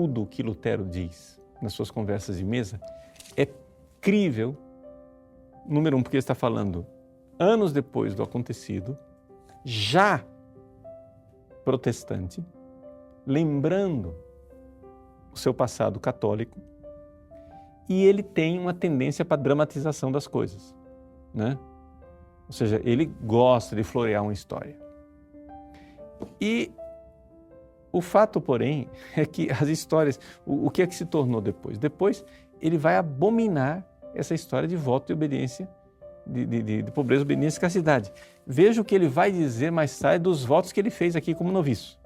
Tudo o que Lutero diz nas suas conversas de mesa é crível, número um, porque ele está falando anos depois do acontecido, já protestante, lembrando o seu passado católico, e ele tem uma tendência para a dramatização das coisas, né? Ou seja, ele gosta de florear uma história. E o fato, porém, é que as histórias, o que é que se tornou depois? Depois, ele vai abominar essa história de voto e obediência, de pobreza, obediência e escassidade. Veja o que ele vai dizer mais tarde dos votos que ele fez aqui como noviço.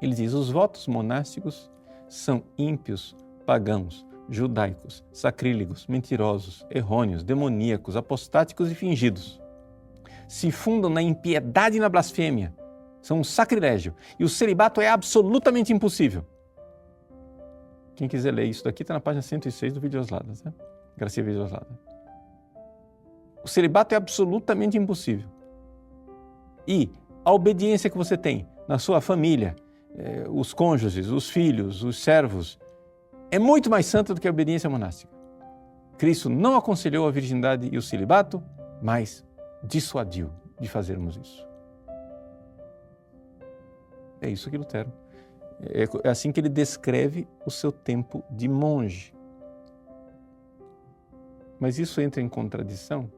Ele diz, os votos monásticos são ímpios, pagãos, judaicos, sacrílegos, mentirosos, errôneos, demoníacos, apostáticos e fingidos. Se fundam na impiedade e na blasfêmia. São um sacrilégio. E o celibato é absolutamente impossível. Quem quiser ler isso daqui está na página 106 do Videoslada, né? Garcia Videoslada. O celibato é absolutamente impossível. E a obediência que você tem na sua família, os cônjuges, os filhos, os servos, é muito mais santa do que a obediência monástica. Cristo não aconselhou a virgindade e o celibato, mas dissuadiu de fazermos isso. É isso que Lutero. É assim que ele descreve o seu tempo de monge. Mas isso entra em contradição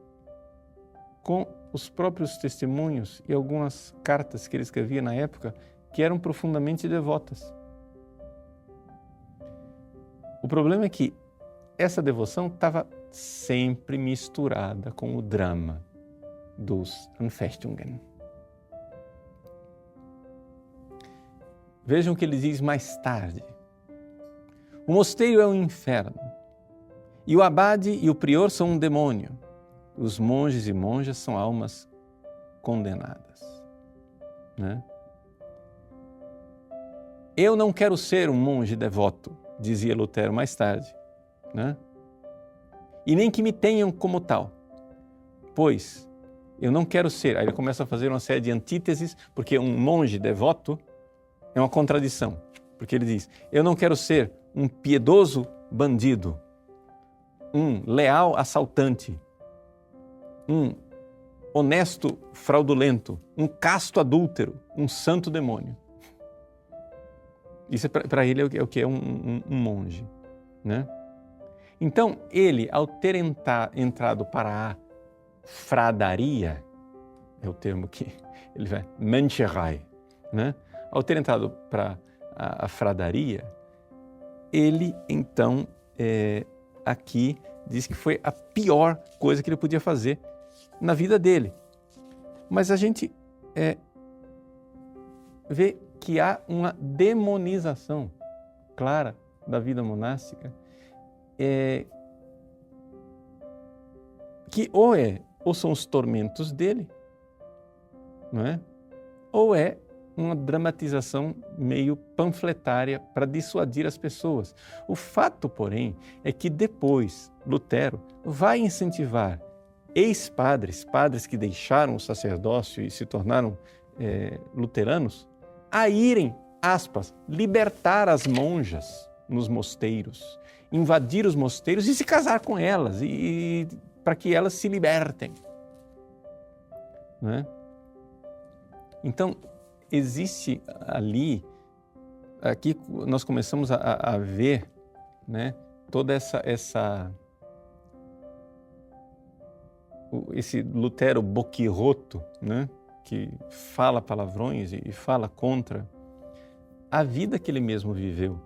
com os próprios testemunhos e algumas cartas que ele escrevia na época que eram profundamente devotas. O problema é que essa devoção estava sempre misturada com o drama dos Anfechtungen. Vejam o que ele diz mais tarde. O mosteiro é um inferno, e o abade e o prior são um demônio. Os monges e monjas são almas condenadas. Né? Eu não quero ser um monge devoto, dizia Lutero mais tarde, né? E nem que me tenham como tal, pois eu não quero ser. Aí ele começa a fazer uma série de antíteses, porque um monge devoto é uma contradição, porque ele diz, eu não quero ser um piedoso bandido, um leal assaltante, um honesto fraudulento, um casto adúltero, um santo demônio. Isso para ele é o que é um monge, né? Então, ele, ao ter entrado para a fradaria, é o termo que ele vai, Möncherei, né? Ao ter entrado para a fradaria, ele então aqui diz que foi a pior coisa que ele podia fazer na vida dele. Mas a gente vê que há uma demonização clara da vida monástica, que ou são os tormentos dele, não é? Ou é uma dramatização meio panfletária para dissuadir as pessoas. O fato, porém, é que depois Lutero vai incentivar ex-padres, padres que deixaram o sacerdócio e se tornaram luteranos, a irem, aspas, libertar as monjas nos mosteiros, invadir os mosteiros e se casar com elas, e para que elas se libertem. Né? Então, existe ali, aqui nós começamos a ver, né, toda esse Lutero boquirroto, né, que fala palavrões e fala contra a vida que ele mesmo viveu.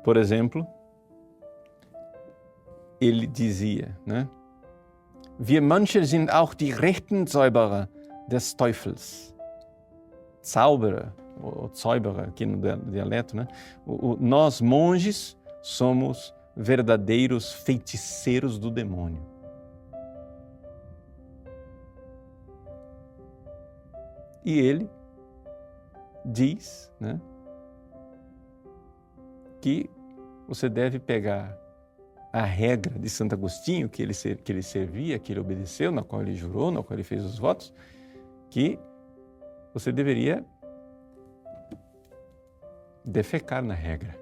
Por exemplo, ele dizia, né, Wir Mönche sind auch die rechten Zauberer des Teufels. Zauberer, ou Zauberer, aqui no dialeto, né? Nós, monges, somos verdadeiros feiticeiros do demônio. E ele diz, né, que você deve pegar a regra de Santo Agostinho que ele servia, que ele obedeceu, na qual ele jurou, na qual ele fez os votos, que você deveria defecar na regra.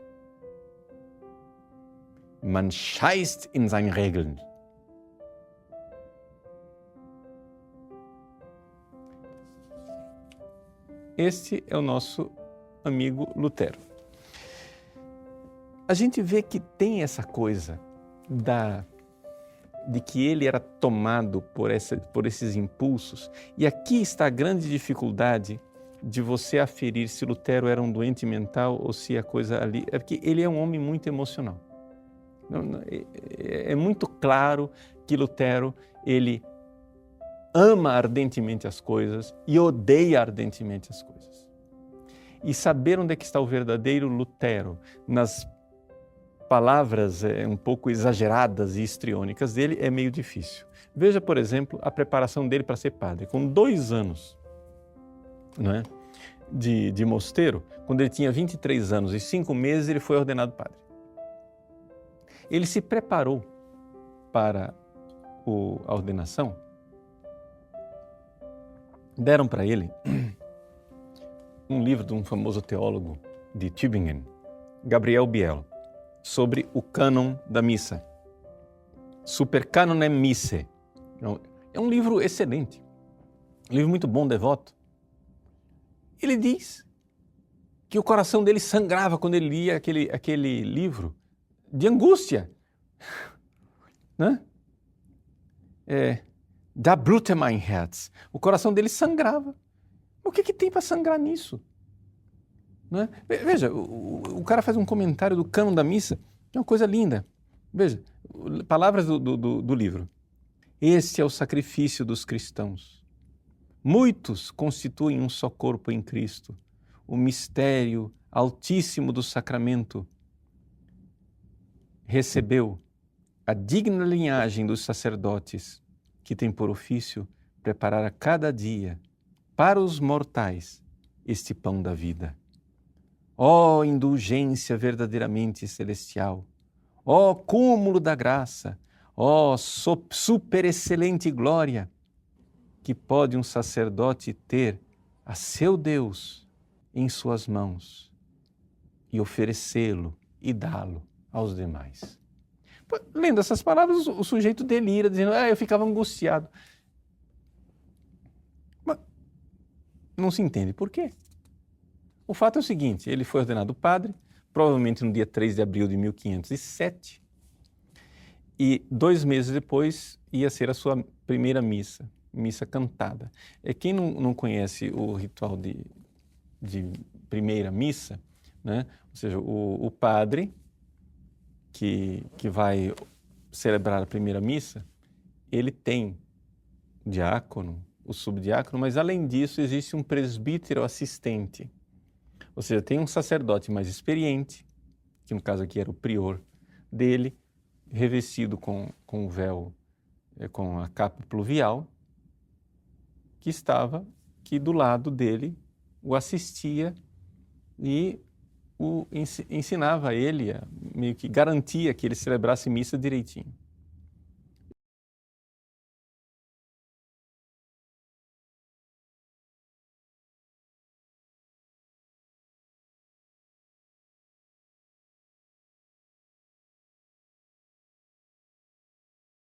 Man scheißt in seinen Regeln. Este é o nosso amigo Lutero. A gente vê que tem essa coisa de que ele era tomado por esses impulsos. E aqui está a grande dificuldade de você aferir se Lutero era um doente mental ou se a coisa ali... É porque ele é um homem muito emocional. É muito claro que Lutero, ele ama ardentemente as coisas e odeia ardentemente as coisas. E saber onde é que está o verdadeiro Lutero nas palavras um pouco exageradas e histriônicas dele é meio difícil. Veja, por exemplo, a preparação dele para ser padre. Com 2 anos, não é, de mosteiro, quando ele tinha 23 anos e 5 meses, ele foi ordenado padre. Ele se preparou para a ordenação. Deram para ele um livro de um famoso teólogo de Tübingen, Gabriel Biel, sobre o cânon da missa. Super Canone Missae. É um livro excelente, um livro muito bom, devoto. Ele diz que o coração dele sangrava quando ele lia aquele livro de angústia, né? Da Blute mein Herz. O coração dele sangrava. O que tem para sangrar nisso? Não é? Veja, o cara faz um comentário do cânon da missa, é uma coisa linda. Veja, palavras do livro. Este é o sacrifício dos cristãos. Muitos constituem um só corpo em Cristo. O mistério altíssimo do sacramento recebeu a digna linhagem dos sacerdotes que tem por ofício preparar a cada dia para os mortais este pão da vida. Ó indulgência verdadeiramente celestial, ó cúmulo da graça, ó superexcelente glória que pode um sacerdote ter a seu Deus em suas mãos e oferecê-lo e dá-lo aos demais. Lendo essas palavras, o sujeito delira, dizendo, eu ficava angustiado. Mas não se entende por quê. O fato é o seguinte, ele foi ordenado padre, provavelmente no dia 3 de abril de 1507, e 2 meses depois ia ser a sua primeira missa cantada. Quem não conhece o ritual de primeira missa, né? Ou seja, o padre que vai celebrar a primeira missa, ele tem o diácono, o subdiácono, mas além disso existe um presbítero assistente. Ou seja, tem um sacerdote mais experiente, que no caso aqui era o prior dele, revestido com o véu, com a capa pluvial, que estava aqui do lado dele, o assistia e ensinava a ele, meio que garantia que ele celebrasse missa direitinho.